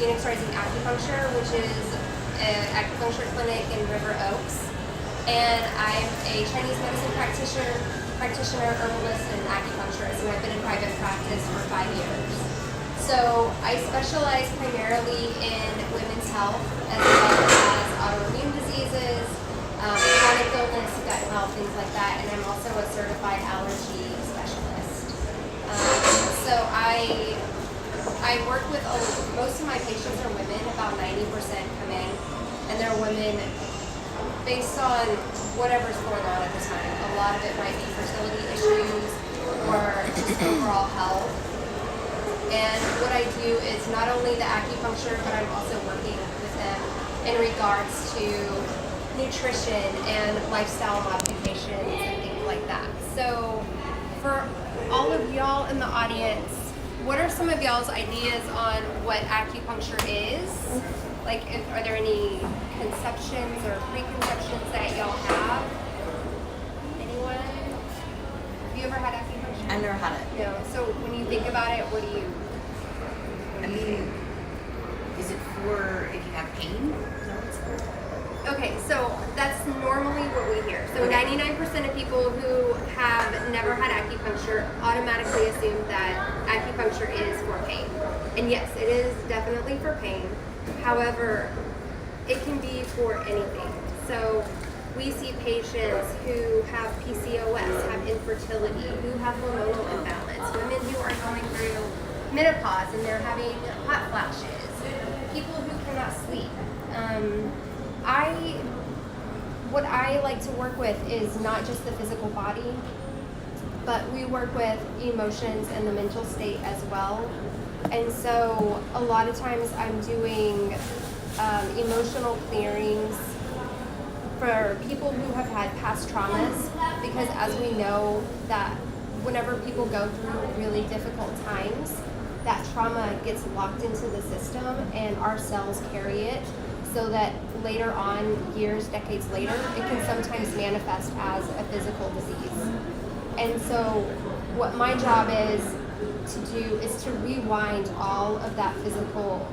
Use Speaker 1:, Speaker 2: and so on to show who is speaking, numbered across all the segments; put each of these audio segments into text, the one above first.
Speaker 1: Phoenix Rising Acupuncture, which is an acupuncture clinic in River Oaks. And I'm a Chinese medicine practitioner, herbalist, and acupuncturist, and I've been in private practice for 5 years. So I specialize primarily in women's health as well as autoimmune diseases, chronic illness, gut health, things like that, and I'm also a certified allergy specialist. So I work with most of my patients are women. About 90% come in, and they're women based on whatever's going on at the time. A lot of it might be fertility issues or just overall health. And what I do is not only the acupuncture, but I'm also working with them in regards to nutrition and lifestyle modifications and things like that. So for all of y'all in the audience, what are some of y'all's ideas on what acupuncture is? Like, are there any conceptions or preconceptions that y'all have? Anyone? Have you ever had acupuncture?
Speaker 2: I've never had it.
Speaker 1: No. So when you think about it, what do you?
Speaker 2: I mean, is it for if you have pain? Is that what it's for?
Speaker 1: Okay, so that's normally what we hear. So 99% of people who have never had acupuncture automatically assume that acupuncture is for pain. And yes, it is definitely for pain. However, it can be for anything. So we see patients who have PCOS, have infertility, who have hormonal imbalance, women who are going through menopause and they're having hot flashes, people who cannot sleep. What I like to work with is not just the physical body, but we work with emotions and the mental state as well. And so a lot of times I'm doing emotional clearings for people who have had past traumas, because as we know that whenever people go through really difficult times, that trauma gets locked into the system and our cells carry it, so that later on, years, decades later, it can sometimes manifest as a physical disease. And so what my job is to do is to rewind all of that physical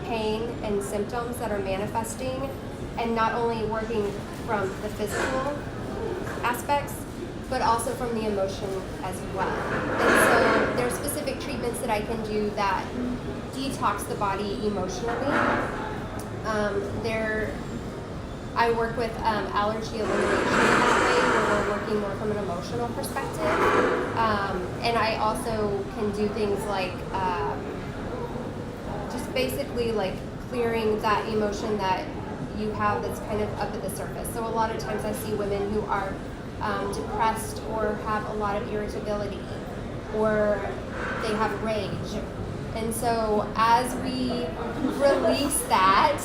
Speaker 1: pain and symptoms that are manifesting, and not only working from the physical aspects, but also from the emotion as well. And so there's specific treatments that I can do that detox the body emotionally. I work with allergy elimination that way, where we're working more from an emotional perspective. And I also can do things like just basically like clearing that emotion that you have that's kind of up at the surface. So a lot of times I see women who are depressed or have a lot of irritability, or they have rage. And so as we release that,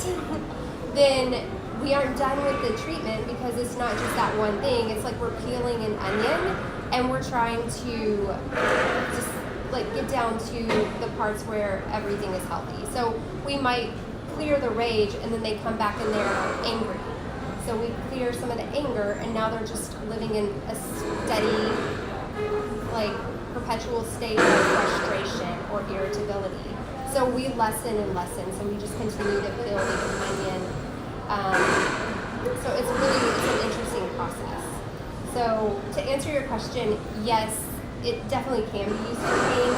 Speaker 1: then we aren't done with the treatment, because it's not just that one thing. It's like we're peeling an onion and we're trying to just like get down to the parts where everything is healthy. So we might clear the rage and then they come back and they're angry. So we clear some of the anger and now they're just living in a steady, like perpetual state of frustration or irritability. So we lessen and lessen. So we just continue to peel the onion. So it's an interesting process. So to answer your question, yes, it definitely can be used for pain,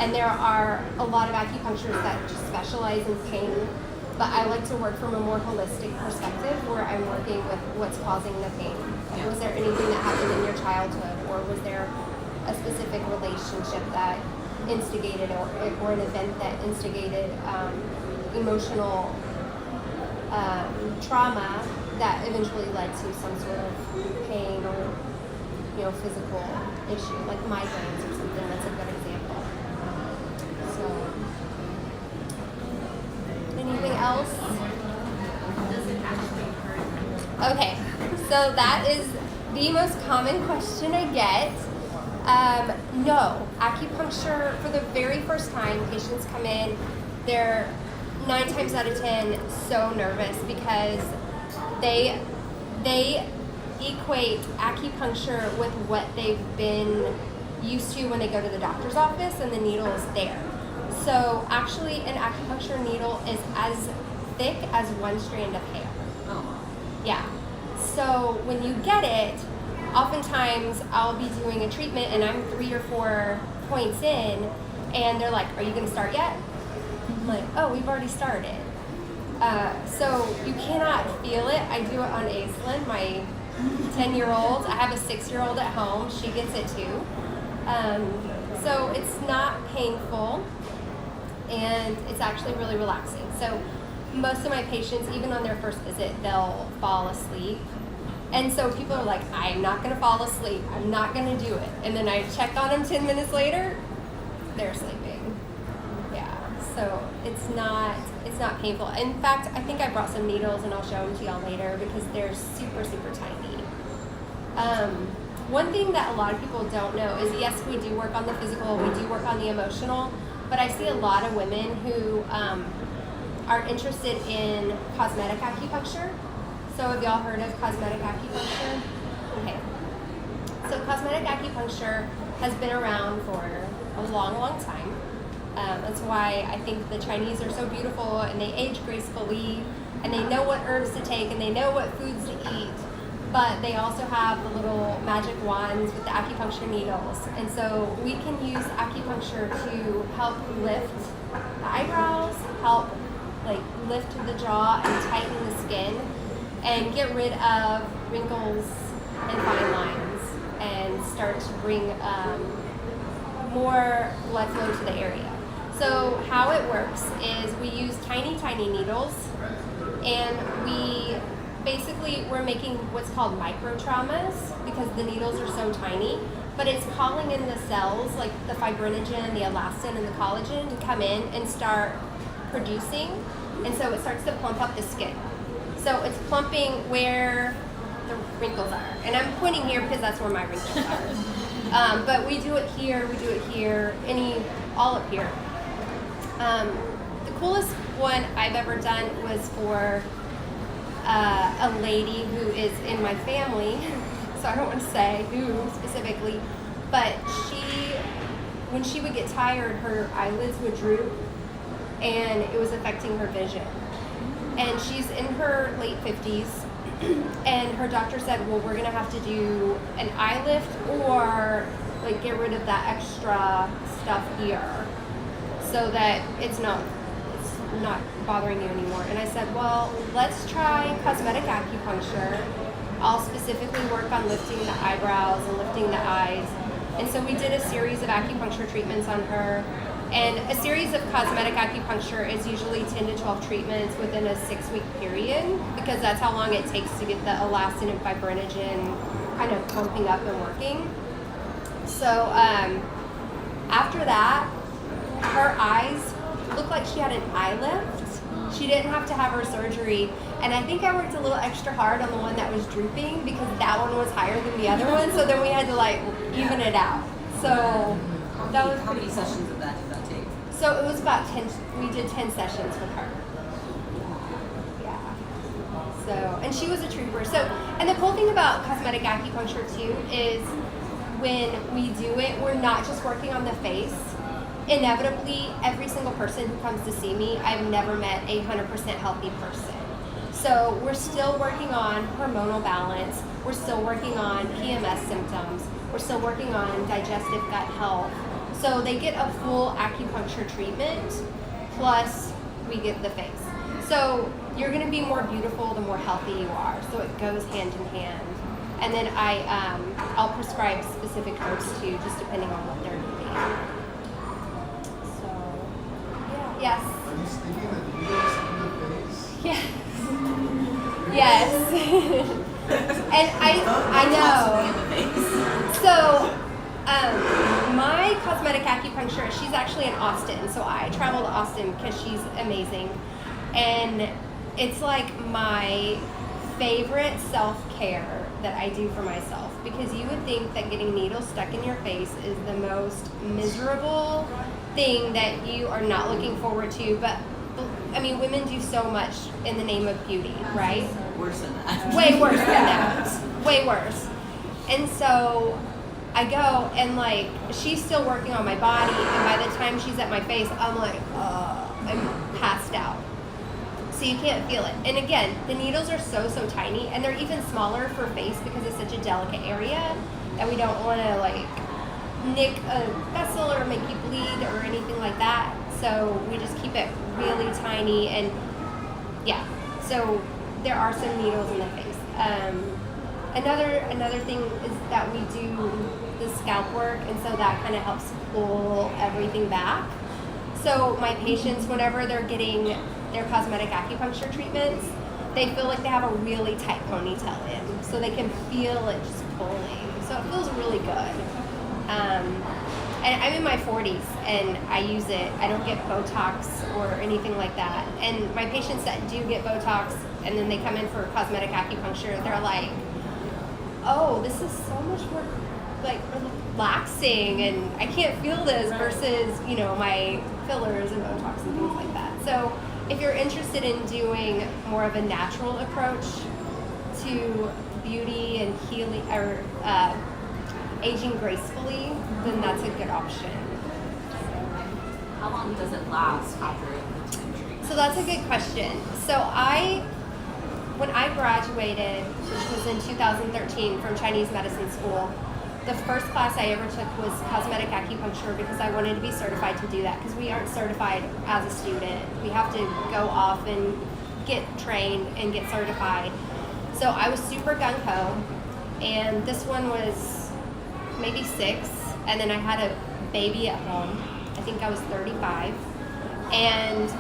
Speaker 1: and there are a lot of acupuncturists that just specialize in pain, but I like to work from a more holistic perspective where I'm working with what's causing the pain. Like, was there anything that happened in your childhood, or was there a specific relationship that instigated, or an event that instigated emotional trauma that eventually led to some sort of pain or physical issue, like migraines or something. That's a good example. So, anything else? Okay, so that is the most common question I get. No, acupuncture, for the very first time, patients come in, they're 9 times out of 10 so nervous because they equate acupuncture with what they've been used to when they go to the doctor's office, and the needle is there. So actually, an acupuncture needle is as thick as one strand of hair.
Speaker 2: Oh, wow.
Speaker 1: Yeah. So when you get it, oftentimes I'll be doing a treatment and I'm 3 or 4 points in, and they're like, "Are you going to start yet?" I'm like, "Oh, we've already started." So you cannot feel it. I do it on Aislinn, my 10-year-old. I have a 6-year-old at home. She gets it too. So it's not painful, and it's actually really relaxing. So most of my patients, even on their first visit, they'll fall asleep. And so people are like, "I'm not going to fall asleep. I'm not going to do it." And then I check on them 10 minutes later, they're sleeping. Yeah, so it's not painful. In fact, I think I brought some needles and I'll show them to y'all later because they're super, super tiny. One thing that a lot of people don't know is, yes, we do work on the physical, we do work on the emotional, but I see a lot of women who are interested in cosmetic acupuncture. So have y'all heard of cosmetic acupuncture? Okay. So cosmetic acupuncture has been around for a long, long time. That's why I think the Chinese are so beautiful, and they age gracefully, and they know what herbs to take, and they know what foods to eat. But they also have the little magic wands with the acupuncture needles. And so we can use acupuncture to help lift the eyebrows, help lift the jaw and tighten the skin, and get rid of wrinkles and fine lines, and start to bring more blood flow to the area. So how it works is we use tiny, tiny needles, and we're making what's called micro traumas because the needles are so tiny, but it's calling in the cells like the fibrinogen, the elastin, and the collagen to come in and start producing, and so it starts to plump up the skin. So it's plumping where the wrinkles are, and I'm pointing here because that's where my wrinkles are. But we do it here, all up here. The coolest one I've ever done was for a lady who is in my family, so I don't want to say who specifically, but when she would get tired, her eyelids would droop, and it was affecting her vision. And she's in her late 50s, and her doctor said, "Well, we're gonna have to do an eye lift or get rid of that extra stuff here so that it's not bothering you anymore." And I said, "Well, let's try cosmetic acupuncture. I'll specifically work on lifting the eyebrows and lifting the eyes." And so we did a series of acupuncture treatments on her. And a series of cosmetic acupuncture is usually 10 to 12 treatments within a 6-week period, because that's how long it takes to get the elastin and fibrinogen kind of pumping up and working. So after that, her eyes looked like she had an eye lift. She didn't have to have her surgery. And I think I worked a little extra hard on the one that was drooping because that one was higher than the other one. So then we had to even it out. So that was
Speaker 2: how many sessions of that did that take?
Speaker 1: So it was about 10, we did 10 sessions with her. Yeah. So, and she was a trooper. So, and the cool thing about cosmetic acupuncture too is when we do it, we're not just working on the face. Inevitably, every single person who comes to see me, I've never met a 100% healthy person. So we're still working on hormonal balance. We're still working on PMS symptoms. We're still working on digestive gut health. So they get a full acupuncture treatment, plus we get the face. So you're gonna be more beautiful the more healthy you are. So it goes hand in hand. And then I'll prescribe specific herbs too, just depending on what they're doing. So, yeah. Yes.
Speaker 3: Are you sticking the needles in the face?
Speaker 1: Yes. Yes. And I know. So, my cosmetic acupuncturist, she's actually in Austin. So I travel to Austin because she's amazing. And it's like my favorite self-care that I do for myself, because you would think that getting needles stuck in your face is the most miserable thing that you are not looking forward to, but I mean, women do so much in the name of beauty, right?
Speaker 2: Worse than that.
Speaker 1: Way worse than that. Way worse. And so I go and like she's still working on my body, and by the time she's at my face, I'm like, I'm passed out. So you can't feel it. And again, the needles are so tiny, and they're even smaller for face because it's such a delicate area that we don't want to like nick a vessel or make you bleed or anything like that. So we just keep it really tiny, and yeah. So there are some needles in the face. Another thing is that we do the scalp work, and so that kind of helps pull everything back. So my patients, whenever they're getting their cosmetic acupuncture treatments, they feel like they have a really tight ponytail in, so they can feel it just pulling. So it feels really good. And I'm in my 40s, and I use it. I don't get Botox or anything like that. And my patients that do get Botox, and then they come in for cosmetic acupuncture, they're like, oh, this is so much more like relaxing, and I can't feel this versus, you know, my fillers and Botox and things like that. So if you're interested in doing more of a natural approach to beauty and healing or aging gracefully, then that's a good option.
Speaker 4: How long does it last after the treatment?
Speaker 1: So that's a good question. So when I graduated, which was in 2013 from Chinese medicine school, the first class I ever took was cosmetic acupuncture because I wanted to be certified to do that, because we aren't certified as a student. We have to go off and get trained and get certified. So I was super gung-ho, and this one was maybe 6, and then I had a baby at home. I think I was 35, and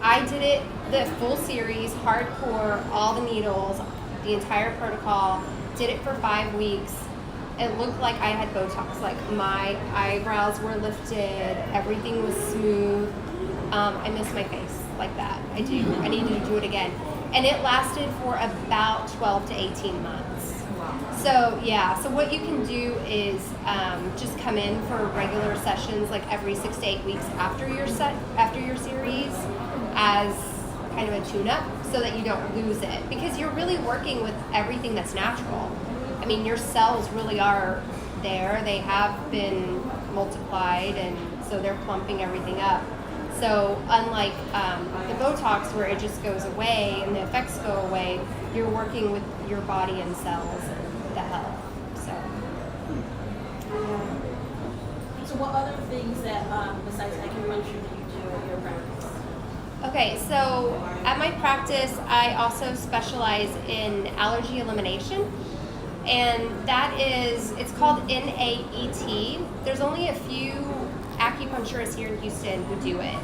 Speaker 1: I did it the full series, hardcore, all the needles, the entire protocol. Did it for 5 weeks. It looked like I had Botox. Like my eyebrows were lifted, everything was smooth. I miss my face like that. I do. I need to do it again. And it lasted for about 12 to 18 months. So yeah, so what you can do is just come in for regular sessions like every 6 to 8 weeks after your series as kind of a tune-up, so that you don't lose it, because you're really working with everything that's natural. I mean, your cells really are there. They have been multiplied, and so they're plumping everything up. So unlike the Botox, where it just goes away and the effects go away, you're working with your body and cells and the health. So yeah.
Speaker 5: So what other things that, besides acupuncture, do you do in your practice?
Speaker 1: Okay, so at my practice, I also specialize in allergy elimination, and that is, it's called NAET. There's only a few acupuncturists here in Houston who do it,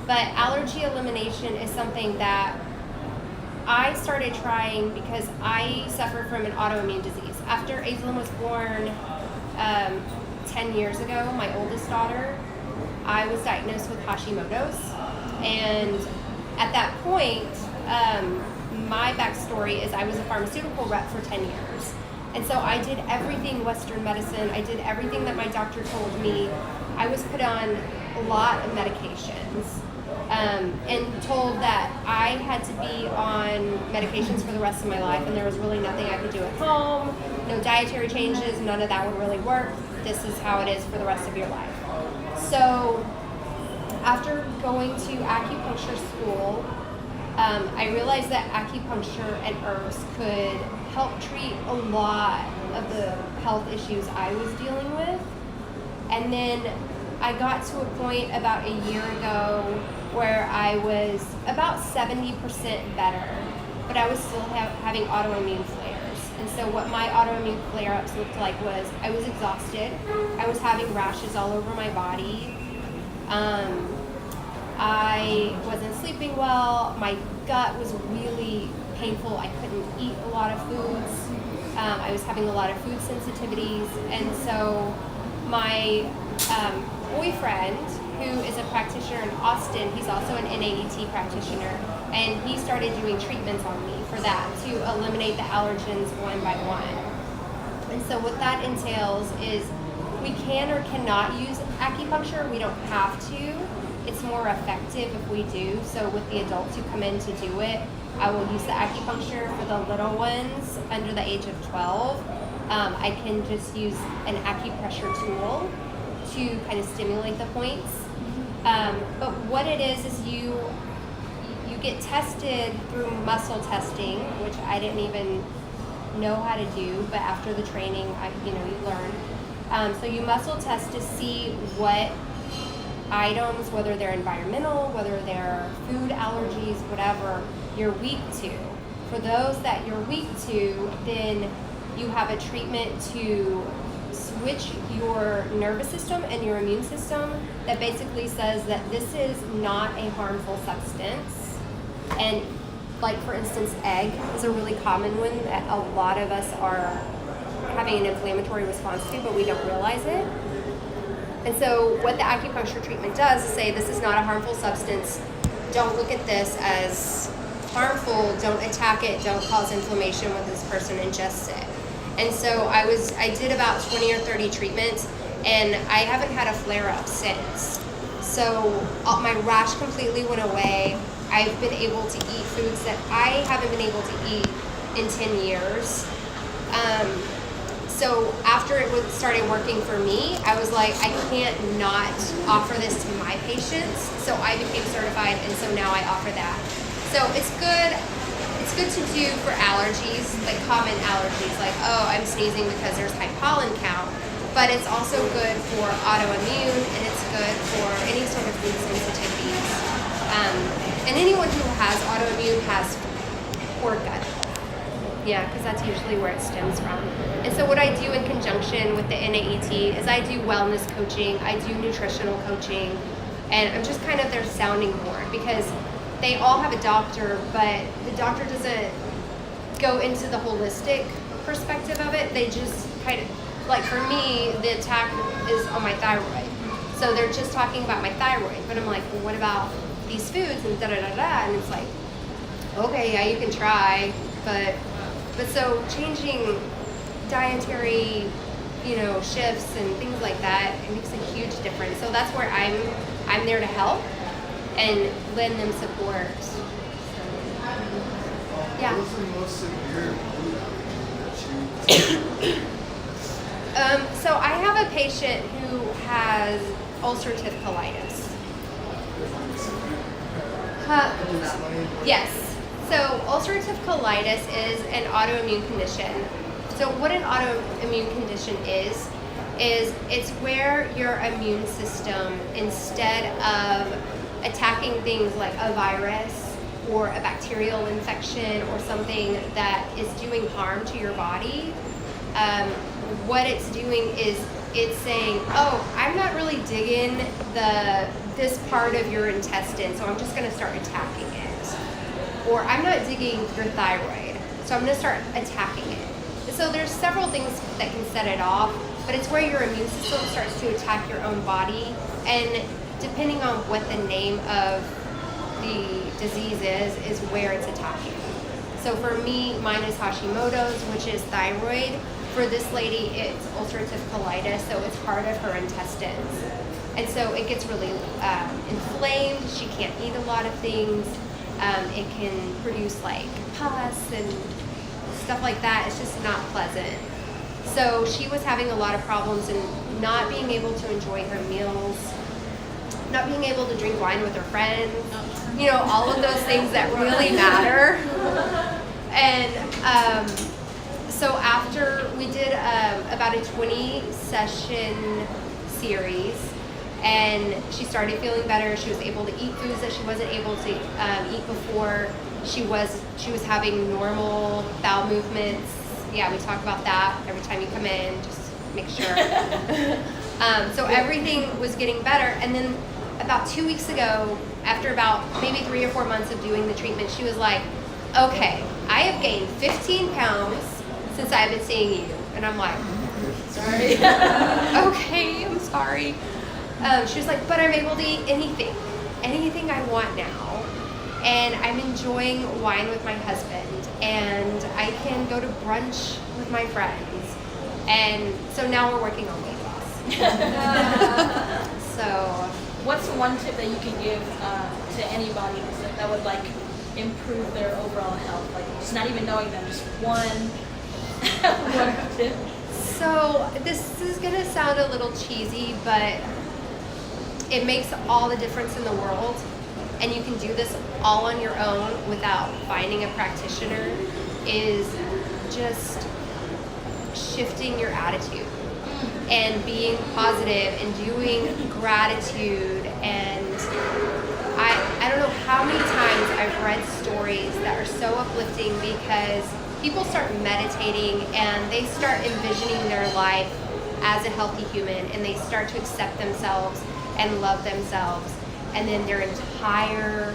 Speaker 1: but allergy elimination is something that I started trying because I suffer from an autoimmune disease. After Aislinn was born 10 years ago, my oldest daughter, I was diagnosed with Hashimoto's. And at that point, my backstory is I was a pharmaceutical rep for 10 years. And so I did everything Western medicine. I did everything that my doctor told me. I was put on a lot of medications and told that I had to be on medications for the rest of my life, and there was really nothing I could do at home, no dietary changes, none of that would really work. This is how it is for the rest of your life. So after going to acupuncture school, I realized that acupuncture and herbs could help treat a lot of the health issues I was dealing with. And then I got to a point about a year ago where I was about 70% better, but I was still having autoimmune flares. And so what my autoimmune flare-ups looked like was I was exhausted, I was having rashes all over my body, I wasn't sleeping well, my gut was really painful, I couldn't eat a lot of foods, I was having a lot of food sensitivities, and so my boyfriend, who is a practitioner in Austin, he's also an NAET practitioner, and he started doing treatments on me for that, to eliminate the allergens one by one. And so what that entails is we can or cannot use acupuncture, we don't have to. It's more effective if we do. So with the adults who come in to do it, I will use the acupuncture for the little ones under the age of 12. I can just use an acupressure tool to kind of stimulate the points. But what it is you get tested through muscle testing, which I didn't even know how to do, but after the training, you learn. So you muscle test to see what items, whether they're environmental, whether they're food allergies, whatever, you're weak to. For those that you're weak to, then you have a treatment to switch your nervous system and your immune system that basically says that this is not a harmful substance. And like, for instance, egg is a really common one that a lot of us are having an inflammatory response to, but we don't realize it. And so what the acupuncture treatment does is say, this is not a harmful substance. Don't look at this as harmful. Don't attack it. Don't cause inflammation with this person. Ingest it. And so I did about 20 or 30 treatments, and I haven't had a flare-up since. So my rash completely went away. I've been able to eat foods that I haven't been able to eat in 10 years. So after it started working for me, I was like, I can't not offer this to my patients. So I became certified, and so now I offer that. So it's good. It's good to do for allergies, like common allergies, like, oh, I'm sneezing because there's high pollen count. But it's also good for autoimmune, and it's good for any sort of food sensitivities. And anyone who has autoimmune has poor gut. Yeah, because that's usually where it stems from. And so what I do in conjunction with the NAET is I do wellness coaching, I do nutritional coaching, and I'm just kind of their sounding board, because they all have a doctor, but the doctor doesn't go into the holistic perspective of it. They just kind of, like for me, the attack is on my thyroid. So they're just talking about my thyroid, but I'm like, well, what about these foods and da-da-da-da, and it's like, okay, yeah, you can try, but so changing dietary, shifts and things like that, it makes a huge difference. So that's where I'm there to help and lend them support. Yeah.
Speaker 3: What was the most severe wound that you
Speaker 1: So I have a patient who has ulcerative colitis. Yes. So ulcerative colitis is an autoimmune condition. So what an autoimmune condition is it's where your immune system, instead of attacking things like a virus or a bacterial infection or something that is doing harm to your body, what it's doing is it's saying, oh, I'm not really digging this part of your intestine, so I'm just going to start attacking it. Or I'm not digging your thyroid, so I'm going to start attacking it. So there's several things that can set it off, but it's where your immune system starts to attack your own body, and depending on what the name of the disease is where it's attacking. So for me, mine is Hashimoto's, which is thyroid. For this lady, it's ulcerative colitis, so it's part of her intestines. And so it gets really inflamed. She can't eat a lot of things. It can produce like pus and stuff like that. It's just not pleasant. So she was having a lot of problems in not being able to enjoy her meals, not being able to drink wine with her friends, all of those things that really matter. And so after we did about a 20-session series, and she started feeling better. She was able to eat foods that she wasn't able to eat before. She was having normal bowel movements. Yeah, we talk about that every time you come in, just make sure. So everything was getting better. And then about 2 weeks ago, after about maybe 3 or 4 months of doing the treatment, she was like, okay, I have gained 15 pounds since I've been seeing you. And I'm like, sorry. Okay, I'm sorry. She was like, but I'm able to eat anything I want now. And I'm enjoying wine with my husband. And I can go to brunch with my friends. And so now we're working on weight loss. So,
Speaker 5: what's one tip that you can give to anybody that would like improve their overall health? Like just not even knowing them, just one tip.
Speaker 1: So this is gonna sound a little cheesy, but it makes all the difference in the world. And you can do this all on your own without finding a practitioner, is just shifting your attitude and being positive and doing gratitude. And I don't know how many times I've read stories that are so uplifting because people start meditating and they start envisioning their life as a healthy human, and they start to accept themselves and love themselves, and then their entire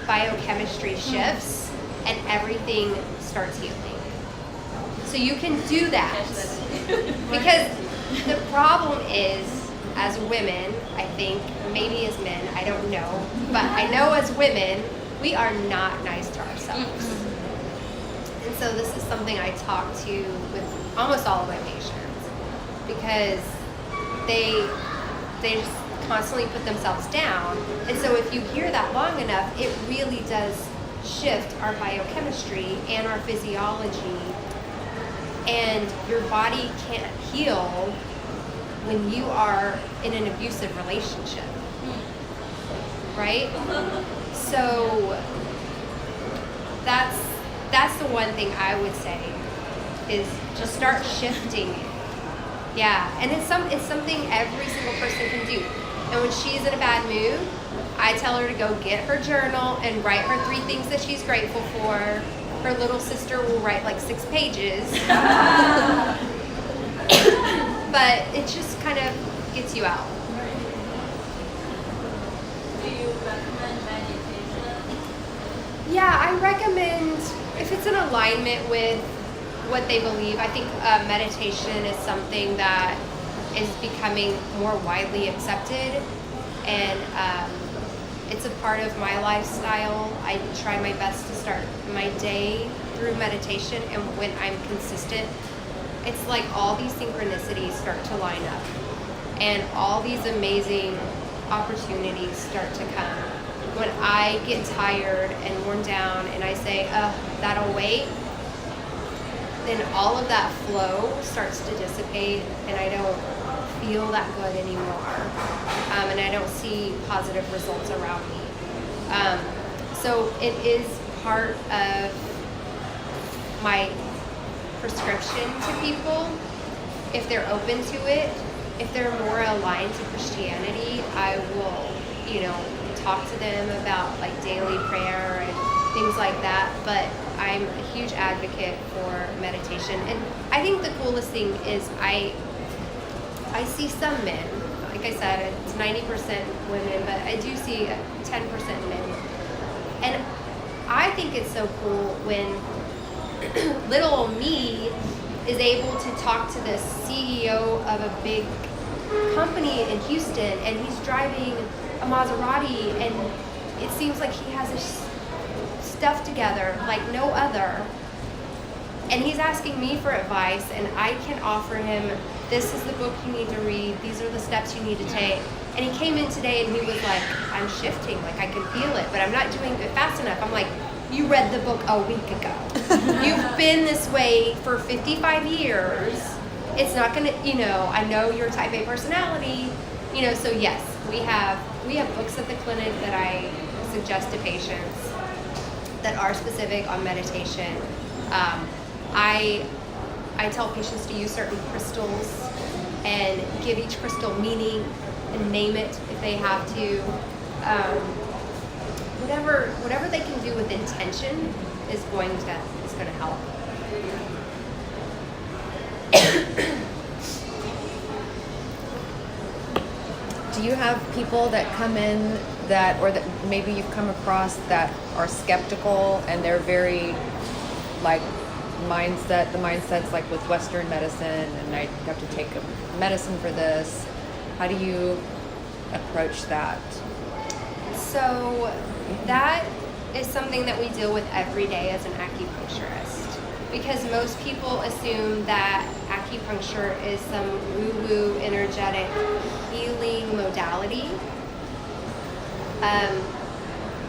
Speaker 1: biochemistry shifts and everything starts healing. So you can do that. Because the problem is, as women, I think, maybe as men, I don't know, but I know as women, we are not nice to ourselves. And so this is something I talk to with almost all of my patients, because they just constantly put themselves down. And so if you hear that long enough, it really does shift our biochemistry and our physiology. And your body can't heal when you are in an abusive relationship, right? So that's the one thing I would say, is just start shifting it. Yeah, and it's something every single person can do. And when she's in a bad mood, I tell her to go get her journal and write her 3 things that she's grateful for. Her little sister will write like 6 pages. But it just kind of gets you out.
Speaker 4: Do you recommend meditation?
Speaker 1: Yeah, I recommend, if it's in alignment with what they believe. I think meditation is something that is becoming more widely accepted, and it's a part of my lifestyle. I try my best to start my day through meditation, and when I'm consistent, it's like all these synchronicities start to line up, and all these amazing opportunities start to come. When I get tired and worn down and I say, that'll wait, then all of that flow starts to dissipate, and I don't feel that good anymore, and I don't see positive results around me. So it is part of my prescription to people. If they're open to it, if they're more aligned to Christianity, I will, talk to them about like daily prayer and things like that. But I'm a huge advocate for meditation. And I think the coolest thing is I see some men, like I said, it's 90% women, but I do see 10% men. And I think it's so cool when little old me is able to talk to the CEO of a big company in Houston, and he's driving a Maserati, and it seems like he has his stuff together like no other. And he's asking me for advice, and I can offer him, this is the book you need to read, these are the steps you need to take. And he came in today and he was like, I'm shifting, like I can feel it, but I'm not doing it fast enough. I'm like, you read the book a week ago. You've been this way for 55 years. It's not gonna, I know you're type A personality, so yes, we have books at the clinic that I suggest to patients that are specific on meditation. I tell patients to use certain crystals and give each crystal meaning and name it if they have to. Whatever they can do with intention is going to help.
Speaker 6: Do you have people that come in or that maybe you've come across that are skeptical, and they're very like the mindset's like with Western medicine, and I have to take a medicine for this? How do you approach that?
Speaker 1: So that is something that we deal with every day as an acupuncturist, because most people assume that acupuncture is some woo-woo energetic healing modality.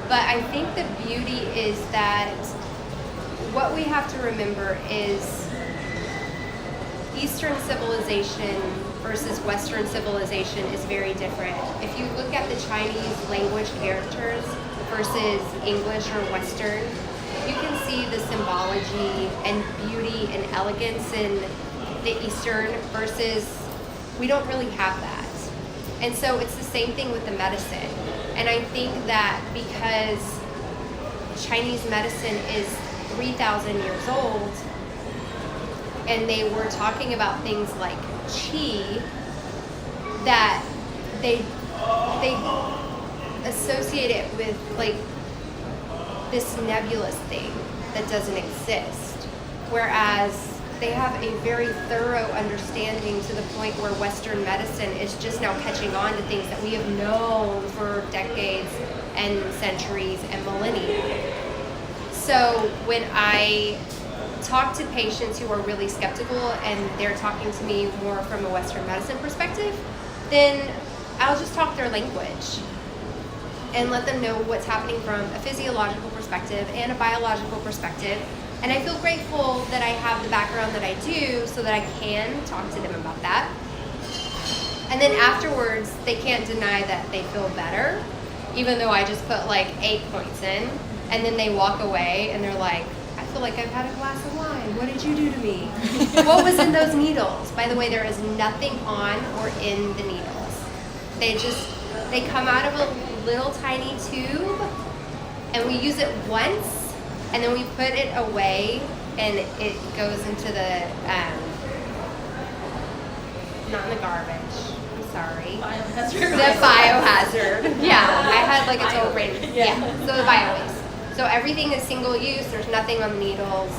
Speaker 1: But I think the beauty is that what we have to remember is, Eastern civilization versus Western civilization is very different. If you look at the Chinese language characters versus English or Western, you can see the symbology and beauty and elegance in the Eastern versus we don't really have that. And so it's the same thing with the medicine. And I think that because Chinese medicine is 3,000 years old, and they were talking about things like qi, that they associate it with like this nebulous thing that doesn't exist. Whereas they have a very thorough understanding to the point where Western medicine is just now catching on to things that we have known for decades and centuries and millennia. So when I talk to patients who are really skeptical and they're talking to me more from a Western medicine perspective, then I'll just talk their language and let them know what's happening from a physiological perspective and a biological perspective. And I feel grateful that I have the background that I do so that I can talk to them about that. And then afterwards, they can't deny that they feel better, even though I just put like 8 points in. And then they walk away and they're like, I feel like I've had a glass of wine. What did you do to me? What was in those needles? By the way, there is nothing on or in the needles. They come out of a little tiny tube and we use it once and then we put it away and it goes into the, not in the garbage, I'm sorry.
Speaker 5: Biohazard.
Speaker 1: The biohazard. Yeah, I had like a total brain. Yeah, so the bio waste. So everything is single use, there's nothing on the needles.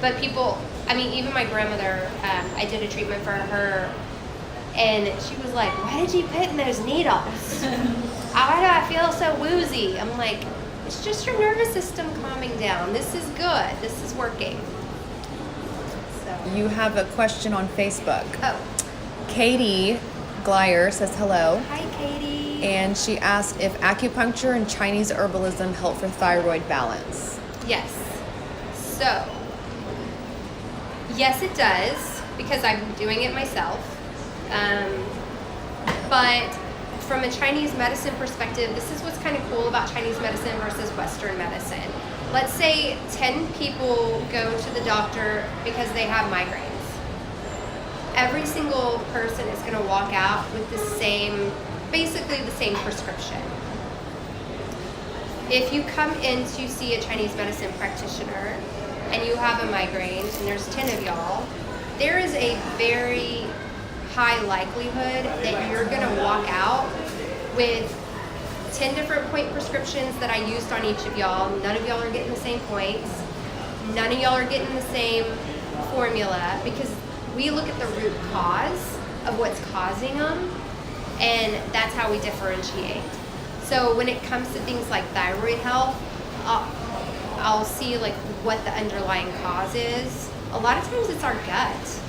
Speaker 1: But people, I mean, even my grandmother, I did a treatment for her and she was like, why did you put in those needles? Why do I feel so woozy? I'm like, it's just your nervous system calming down. This is good. This is working. So.
Speaker 6: You have a question on Facebook.
Speaker 1: Oh,
Speaker 6: Katie Glyer says hello.
Speaker 1: hi, Katie.
Speaker 6: And she asked if acupuncture and Chinese herbalism help for thyroid balance.
Speaker 1: Yes. So, yes, it does because I'm doing it myself. But from a Chinese medicine perspective, this is what's kind of cool about Chinese medicine versus Western medicine. Let's say 10 people go to the doctor because they have migraines. Every single person is going to walk out with the same, basically the same prescription. If you come in to see a Chinese medicine practitioner and you have a migraine and there's 10 of y'all, there is a very high likelihood that you're going to walk out with 10 different point prescriptions that I used on each of y'all. None of y'all are getting the same points. None of y'all are getting the same formula because we look at the root cause of what's causing them, and that's how we differentiate. So when it comes to things like thyroid health, I'll see like what the underlying cause is. A lot of times it's our gut.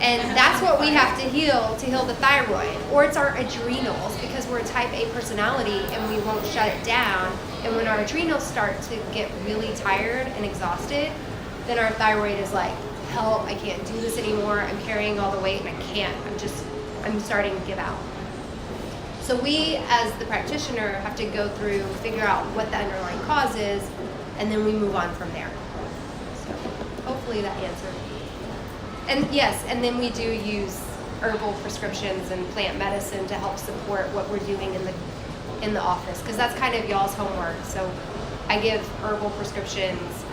Speaker 1: And that's what we have to heal the thyroid. Or it's our adrenals because we're a type A personality and we won't shut it down. And when our adrenals start to get really tired and exhausted, then our thyroid is like, help, I can't do this anymore. I'm carrying all the weight and I can't. I'm starting to give out. So we, as the practitioner, have to go through, figure out what the underlying cause is, and then we move on from there. So hopefully that answered. And yes, and then we do use herbal prescriptions and plant medicine to help support what we're doing in the office, because that's kind of y'all's homework. So I give herbal prescriptions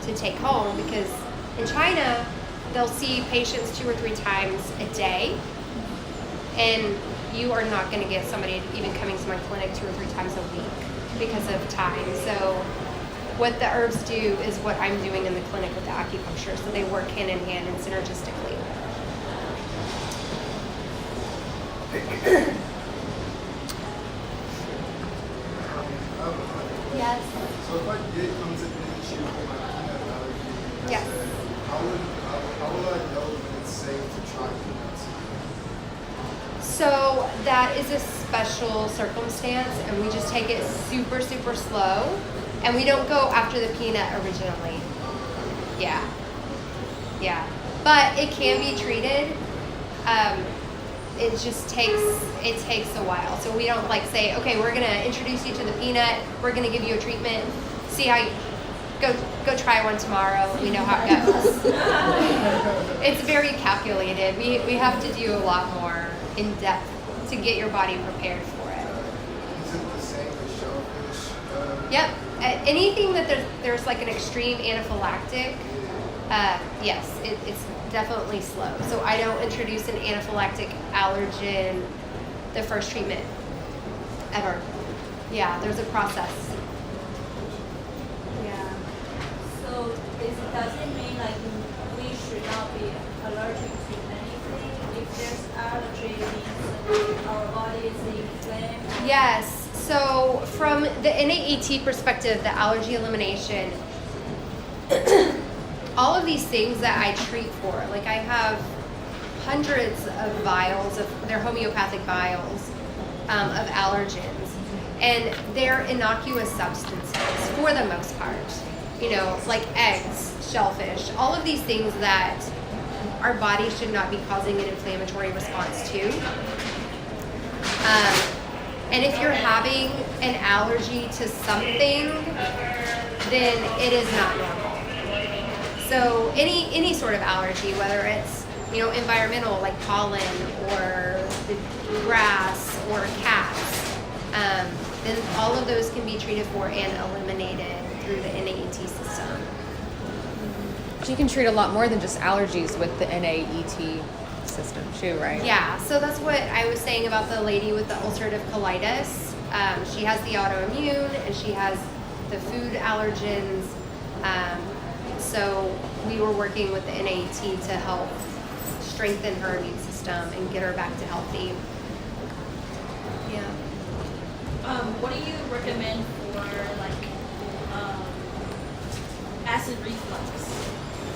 Speaker 1: to take home because in China, they'll see patients 2 or 3 times a day, and you are not going to get somebody even coming to my clinic 2 or 3 times a week because of time. So what the herbs do is what I'm doing in the clinic with the acupuncture, so they work hand in hand and synergistically. Yes.
Speaker 3: So if I did come to the issue with my peanut allergy,
Speaker 1: Yes.
Speaker 3: how will I know when it's safe to try peanuts?
Speaker 1: So that is a special circumstance, and we just take it super, super slow, and we don't go after the peanut originally. Yeah. but it can be treated. It just takes a while. So we don't like say, okay, we're gonna introduce you to the peanut. We're gonna give you a treatment. See how you go try one tomorrow. We know how it goes. It's very calculated. We have to do a lot more in depth to get your body prepared for it.
Speaker 3: Is it the same as shellfish?
Speaker 1: Yep. Anything that there's like an extreme anaphylactic, yes, it's definitely slow. So I don't introduce an anaphylactic allergen the first treatment ever. Yeah, there's a process. Yeah.
Speaker 7: So does it mean like we should not be allergic to anything? If there's allergy, it means our body is inflamed.
Speaker 1: Yes. So from the NAET perspective, the allergy elimination, all of these things that I treat for, like I have hundreds of vials they're homeopathic vials of allergens, and they're innocuous substances for the most part. You know, like eggs, shellfish, all of these things that our body should not be causing an inflammatory response to. And if you're having an allergy to something, then it is not normal. So any sort of allergy, whether it's, you know, environmental like pollen or the grass or cats, then all of those can be treated for and eliminated through the NAET system.
Speaker 6: But you can treat a lot more than just allergies with the NAET system too, right?
Speaker 1: Yeah, so that's what I was saying about the lady with the ulcerative colitis. She has the autoimmune and she has the food allergens. So we were working with the NAET to help strengthen her immune system and get her back to healthy. Yeah.
Speaker 5: What do you recommend for like acid reflux?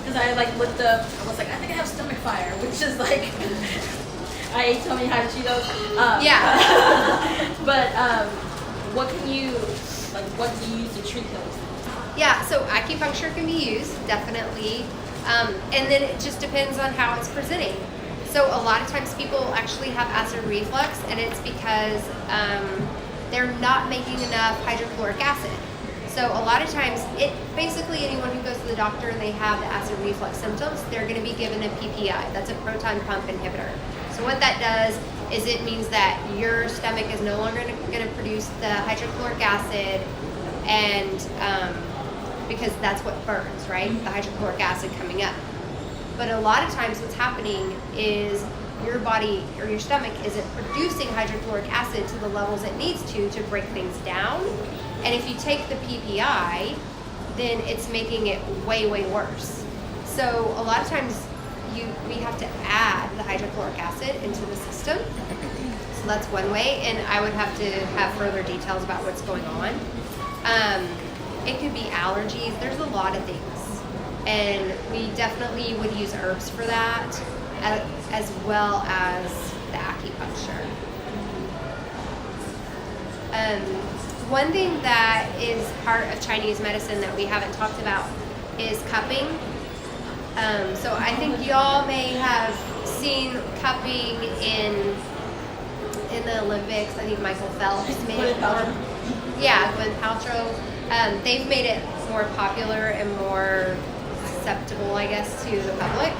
Speaker 5: Because I like looked up, I was like, I think I have stomach fire, which is like, I ate so many hot Cheetos.
Speaker 1: Yeah.
Speaker 5: But what can you, like, what do you use to treat those?
Speaker 1: Yeah, so acupuncture can be used, definitely. And then it just depends on how it's presenting. So a lot of times people actually have acid reflux, and it's because they're not making enough hydrochloric acid. So a lot of times, basically anyone who goes to the doctor and they have the acid reflux symptoms, they're going to be given a PPI. That's a proton pump inhibitor. So what that does is it means that your stomach is no longer going to produce the hydrochloric acid, and because that's what burns, right? The hydrochloric acid coming up. But a lot of times what's happening is your body or your stomach isn't producing hydrochloric acid to the levels it needs to break things down. And if you take the PPI, then it's making it way, way worse. So a lot of times we have to add the hydrochloric acid into the system. So that's one way, and I would have to have further details about what's going on. It could be allergies. There's a lot of things. And we definitely would use herbs for that, as well as the acupuncture. One thing that is part of Chinese medicine that we haven't talked about is cupping. So I think y'all may have seen cupping in the Olympics. I think Michael Phelps made it more. Yeah, Gwyneth Paltrow. They've made it more popular and more acceptable, I guess, to the public.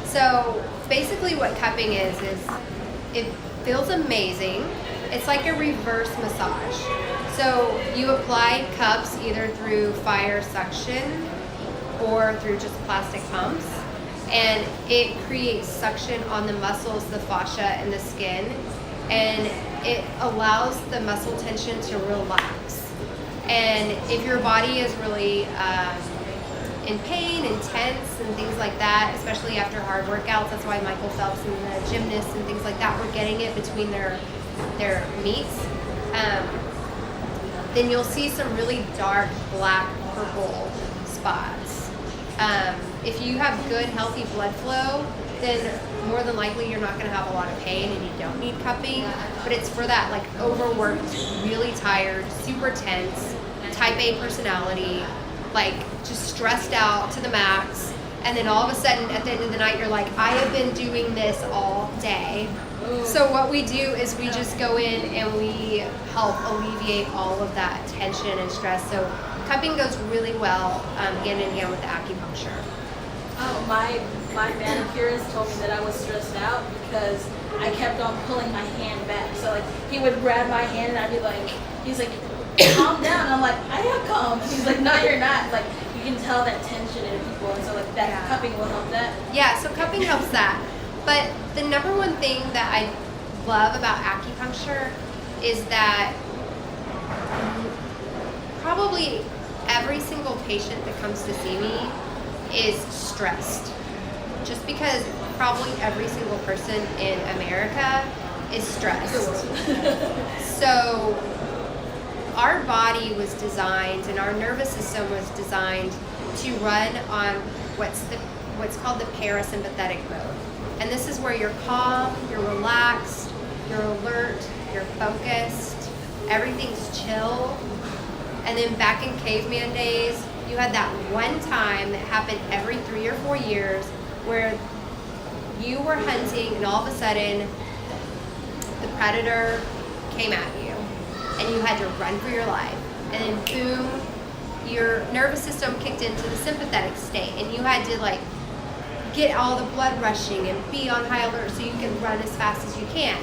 Speaker 1: So basically what cupping is it feels amazing. It's like a reverse massage. So you apply cups either through fire suction or through just plastic pumps, and it creates suction on the muscles, the fascia, and the skin, and it allows the muscle tension to relax. And if your body is really in pain and tense and things like that, especially after hard workouts, that's why Michael Phelps and the gymnasts and things like that were getting it between their meets, then you'll see some really dark black purple spots. If you have good healthy blood flow, then more than likely you're not going to have a lot of pain and you don't need cupping. But it's for that like overworked, really tired, super tense, type A personality, like just stressed out to the max, and then all of a sudden at the end of the night you're like, I have been doing this all day. So what we do is we just go in and we help alleviate all of that tension and stress. So cupping goes really well hand in hand with the acupuncture.
Speaker 5: Oh, my manicurist told me that I was stressed out because I kept on pulling my hand back. So like he would grab my hand and I'd be like, he's like, calm down. And I'm like, I am calm. And he's like, no, you're not. Like you can tell that tension in people, and so like that cupping will help that.
Speaker 1: Yeah, so cupping helps that. But the number one thing that I love about acupuncture is that probably every single patient that comes to see me is stressed. Just because probably every single person in America is stressed. So our body was designed and our nervous system was designed to run on what's called the parasympathetic mode. And this is where you're calm, you're relaxed, you're alert, you're focused, everything's chill. And then back in caveman days, you had that one time that happened every 3 or 4 years where you were hunting and all of a sudden the predator came at you and you had to run for your life. And then boom, your nervous system kicked into the sympathetic state and you had to like get all the blood rushing and be on high alert so you can run as fast as you can.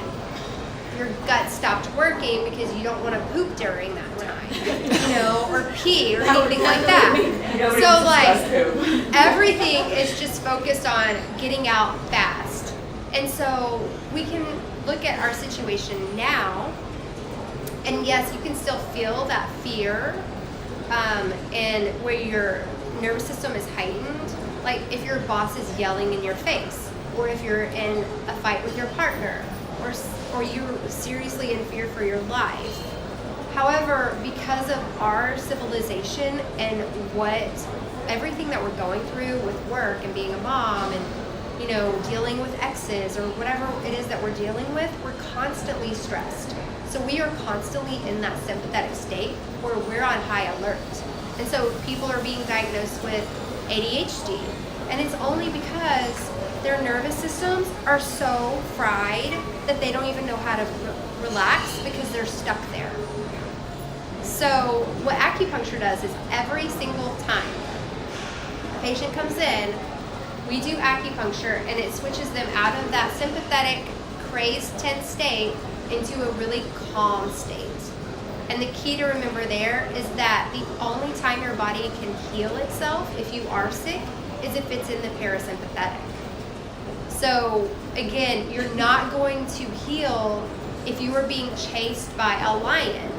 Speaker 1: Your gut stopped working because you don't want to poop during that time, or pee or anything like that. So like everything is just focused on getting out fast. And so we can look at our situation now, and yes, you can still feel that fear, and where your nervous system is heightened. Like if your boss is yelling in your face, or if you're in a fight with your partner, or you're seriously in fear for your life. However, because of our civilization and everything that we're going through with work and being a mom and dealing with exes or whatever it is that we're dealing with, we're constantly stressed. So we are constantly in that sympathetic state where we're on high alert. And so people are being diagnosed with ADHD, and it's only because their nervous systems are so fried that they don't even know how to relax because they're stuck there. So what acupuncture does is every single time a patient comes in, we do acupuncture and it switches them out of that sympathetic, crazed, tense state into a really calm state. And the key to remember there is that the only time your body can heal itself if you are sick is if it's in the parasympathetic. So again, you're not going to heal if you are being chased by a lion.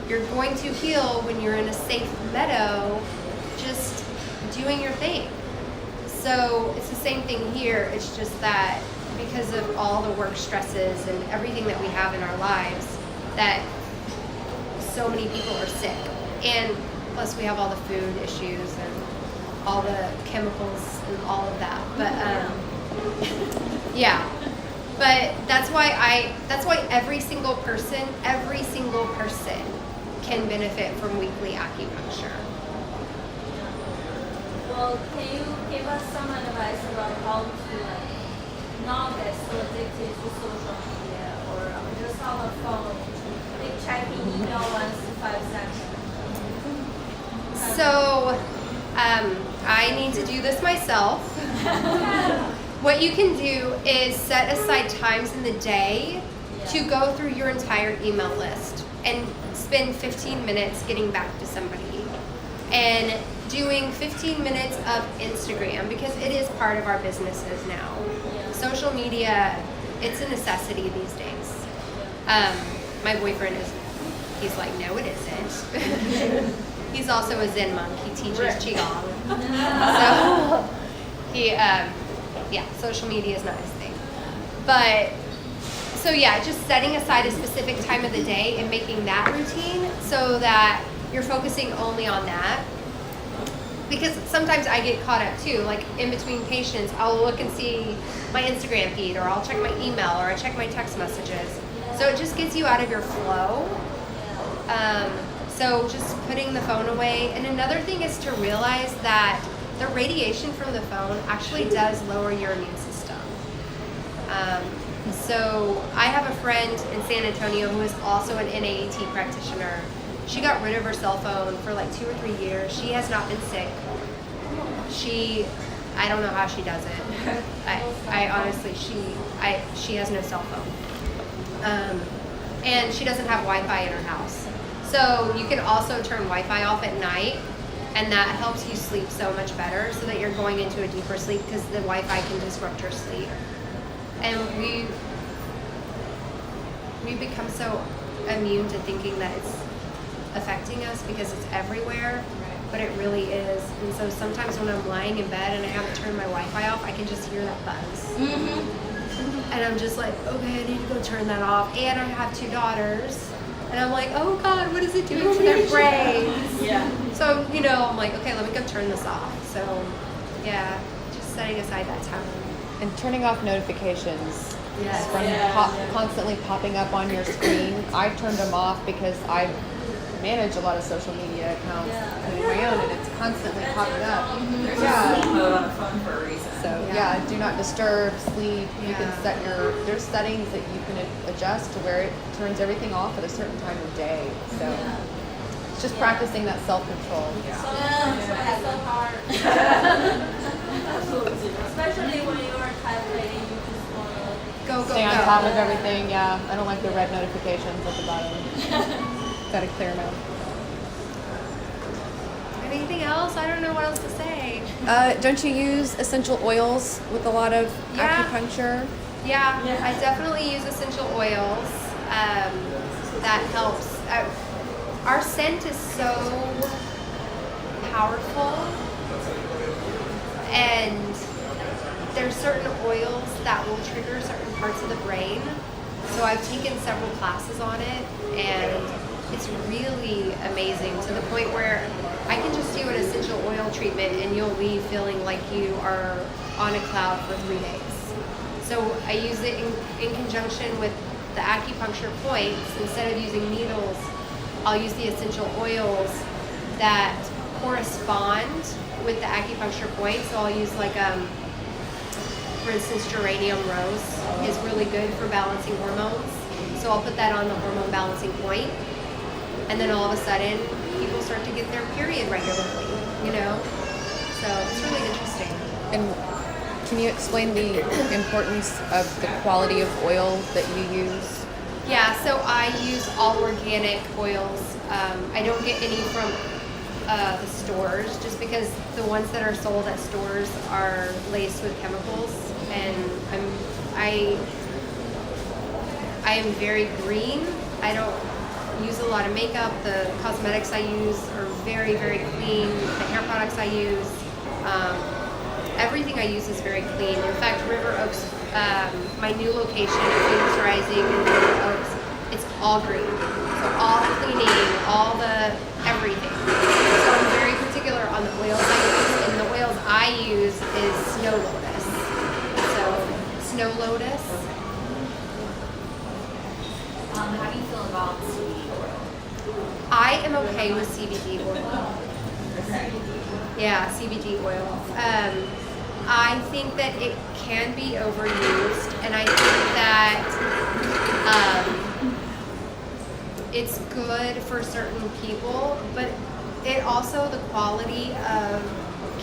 Speaker 1: You're going to heal when you're in a safe meadow, just doing your thing. So it's the same thing here. It's just that because of all the work stresses and everything that we have in our lives, that so many people are sick. And plus we have all the food issues and all the chemicals and all of that. But yeah. But that's why every single person can benefit from weekly acupuncture.
Speaker 7: Well, can you give us some advice about how to not get so addicted to social media or just on the phone, like checking email once in 5 seconds?
Speaker 1: So I need to do this myself. What you can do is set aside times in the day to go through your entire email list and spend 15 minutes getting back to somebody and doing 15 minutes of Instagram, because it is part of our businesses now. Social media, it's a necessity these days. My boyfriend he's like, no it isn't. He's also a Zen monk. He teaches Qigong. So social media is not his thing. But so yeah, just setting aside a specific time of the day and making that routine so that you're focusing only on that. Because sometimes I get caught up too, like in between patients, I'll look and see my Instagram feed, or I'll check my email, or I check my text messages. So it just gets you out of your flow. So just putting the phone away. And another thing is to realize that the radiation from the phone actually does lower your immune system. So I have a friend in San Antonio who is also an NAAT practitioner. She got rid of her cell phone for like 2 or 3 years. She has not been sick. I don't know how she does it. I honestly, she has no cell phone. And she doesn't have Wi-Fi in her house. So you can also turn Wi-Fi off at night, and that helps you sleep so much better so that you're going into a deeper sleep because the Wi-Fi can disrupt your sleep. And we become so immune to thinking that it's affecting us because it's everywhere, but it really is. And so sometimes when I'm lying in bed and I haven't turned my Wi-Fi off, I can just hear that buzz. And I'm just like, okay, I need to go turn that off. And I have 2 daughters. And I'm like, oh God, what is it doing to their brains?
Speaker 5: Yeah.
Speaker 1: So, you know, I'm like, okay, let me go turn this off. So, yeah, just setting aside that time.
Speaker 6: And turning off notifications
Speaker 1: Yes.
Speaker 6: from constantly popping up on your screen. I've turned them off because I manage a lot of social media accounts of my own, and it's constantly popping up.
Speaker 4: There's a
Speaker 6: Yeah.
Speaker 4: sleep mode on the phone for a reason.
Speaker 6: So yeah, do not disturb, sleep. You can set there's settings that you can adjust to where it turns everything off at a certain time of day. So it's just practicing that self-control.
Speaker 7: It's so hard. Especially when you are typing, you just wanna
Speaker 1: Go,
Speaker 6: Stay on top of everything. Yeah, I don't like the red notifications at the bottom. Gotta clear them out.
Speaker 1: Anything else? I don't know what else to say.
Speaker 6: Don't you use essential oils with a lot of
Speaker 1: Yeah.
Speaker 6: acupuncture?
Speaker 1: Yeah, I definitely use essential oils. That helps. Our scent is so powerful, and there's certain oils that will trigger certain parts of the brain. So I've taken several classes on it, and it's really amazing to the point where I can just do an essential oil treatment and you'll leave feeling like you are on a cloud for 3 days. So I use it in conjunction with the acupuncture points. Instead of using needles, I'll use the essential oils that correspond with the acupuncture point. So I'll use like, for instance, geranium rose is really good for balancing hormones. So I'll put that on the hormone balancing point. And then all of a sudden, people start to get their period regularly, you know? So it's really interesting.
Speaker 6: And can you explain the importance of the quality of oil that you use?
Speaker 1: Yeah, so I use all organic oils. I don't get any from the stores just because the ones that are sold at stores are laced with chemicals, and I am very green. I don't use a lot of makeup. The cosmetics I use are very, very clean. The hair products I use, everything I use is very clean. In fact, River Oaks, my new location at Phoenix Rising in River Oaks, it's all green. So all the cleaning, all the everything. So I'm very particular on the oils I use, and the oils I use is snow lotus. So snow lotus.
Speaker 4: How do you feel about CBD oil?
Speaker 1: I am okay with CBD oil. Yeah, CBD oil. I think that it can be overused, and I think that it's good for certain people, but it also, the quality of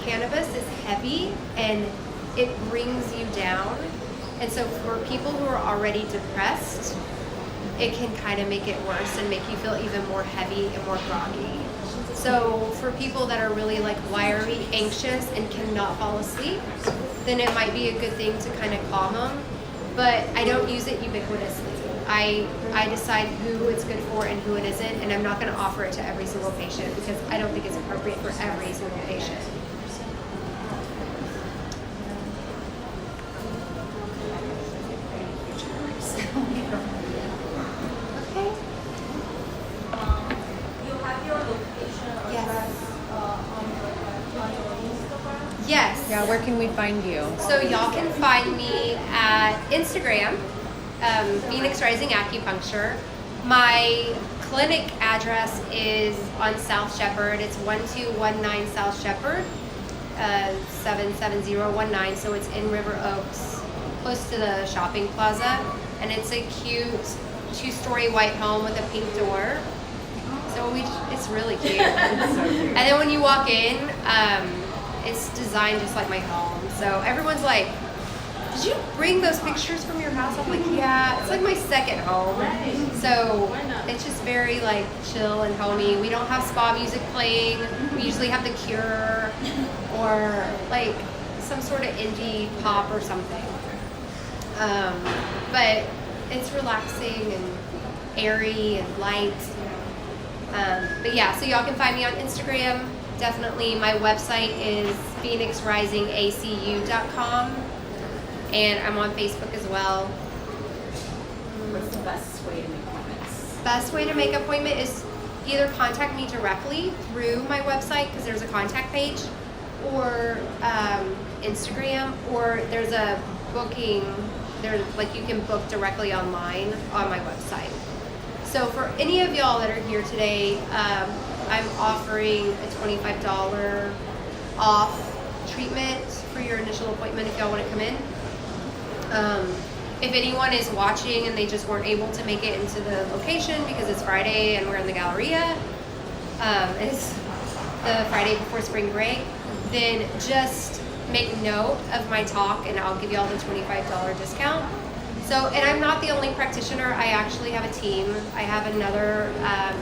Speaker 1: cannabis is heavy and it brings you down. And so for people who are already depressed, it can kind of make it worse and make you feel even more heavy and more groggy. So for people that are really like wiry, anxious, and cannot fall asleep, then it might be a good thing to kind of calm them. But I don't use it ubiquitously. I decide who it's good for and who it isn't, and I'm not going to offer it to every single patient because I don't think it's appropriate for every single patient. Okay.
Speaker 7: you have your location address on your Instagram.
Speaker 1: Yes.
Speaker 6: Yeah, where can we find you?
Speaker 1: So y'all can find me at Instagram, Phoenix Rising Acupuncture. My clinic address is on South Shepherd. It's 1219 South Shepherd. 77019. So it's in River Oaks, close to the shopping plaza, and it's a cute 2-story white home with a pink door. So it's really cute. And then when you walk in, it's designed just like my home. So everyone's like, "Did you bring those pictures from your house?" I'm like, "Yeah, it's like my second home." So it's just very like chill and homey. We don't have spa music playing. We usually have The Cure or like some sort of indie pop or something. But it's relaxing and airy and light. But yeah, so y'all can find me on Instagram. Definitely, my website is phoenixrisingacu.com, and I'm on Facebook as well.
Speaker 4: What's the best way to make appointments?
Speaker 1: Best way to make an appointment is either contact me directly through my website, because there's a contact page, or Instagram, or there's a booking. There, like, you can book directly online on my website. So for any of y'all that are here today, I'm offering a $25 off treatment for your initial appointment if y'all want to come in. If anyone is watching and they just weren't able to make it into the location because it's Friday and we're in the Galleria, it's the Friday before spring break, then just make note of my talk and I'll give you all the $25 discount. So, and I'm not the only practitioner. I actually have a team. I have another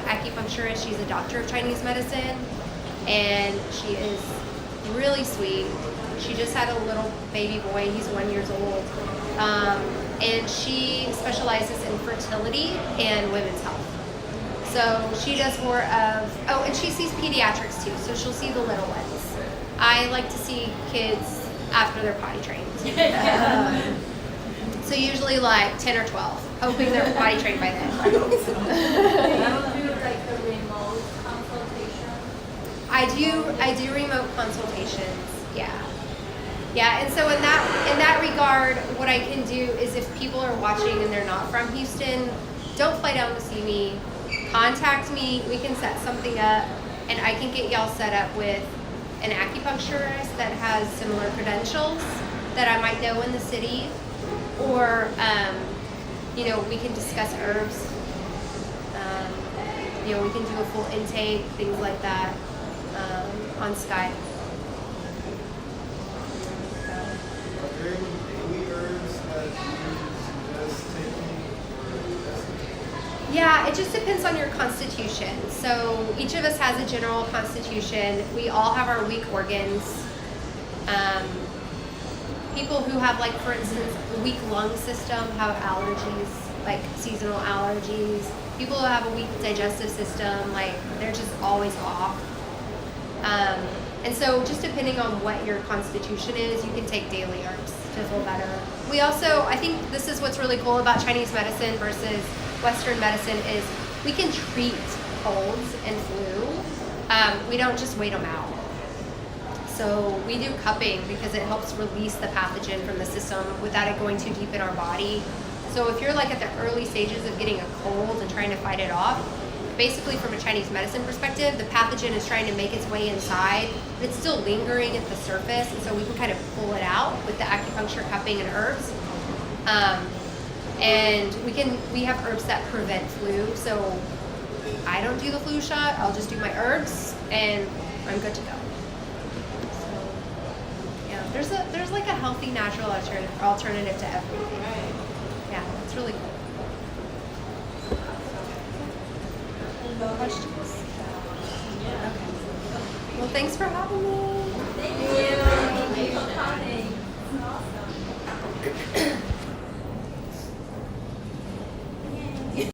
Speaker 1: acupuncturist. She's a doctor of Chinese medicine, and she is really sweet. She just had a little baby boy. He's 1 year old. And she specializes in fertility and women's health. So she does more of, and she sees pediatrics too. So she'll see the little ones. I like to see kids after they're potty trained. So usually like 10 or 12, hoping they're potty trained by then.
Speaker 7: I don't do like the remote consultation.
Speaker 1: I do remote consultations. Yeah. And so in that regard, what I can do is if people are watching and they're not from Houston, don't fly down to see me. Contact me. We can set something up, and I can get y'all set up with an acupuncturist that has similar credentials that I might know in the city. Or, we can discuss herbs. We can do a full intake, things like that, on Skype.
Speaker 3: Are there any daily herbs that you suggest taking or investing?
Speaker 1: Yeah, it just depends on your constitution. So each of us has a general constitution. We all have our weak organs. People who have, like, for instance, a weak lung system have allergies, like seasonal allergies. People who have a weak digestive system, like, they're just always off. And so just depending on what your constitution is, you can take daily herbs to feel better. We also, I think this is what's really cool about Chinese medicine versus Western medicine is we can treat colds and flu. We don't just wait them out. So we do cupping because it helps release the pathogen from the system without it going too deep in our body. So if you're like at the early stages of getting a cold and trying to fight it off, basically from a Chinese medicine perspective, the pathogen is trying to make its way inside, but it's still lingering at the surface, and so we can kind of pull it out with the acupuncture, cupping, and herbs. And we have herbs that prevent flu, so I don't do the flu shot, I'll just do my herbs, and I'm good to go. There's like a healthy natural alternative to everything.
Speaker 5: Right.
Speaker 1: Yeah, it's really cool. No questions?
Speaker 5: Yeah.
Speaker 1: Okay. Well, thanks for having me.
Speaker 7: Thank you.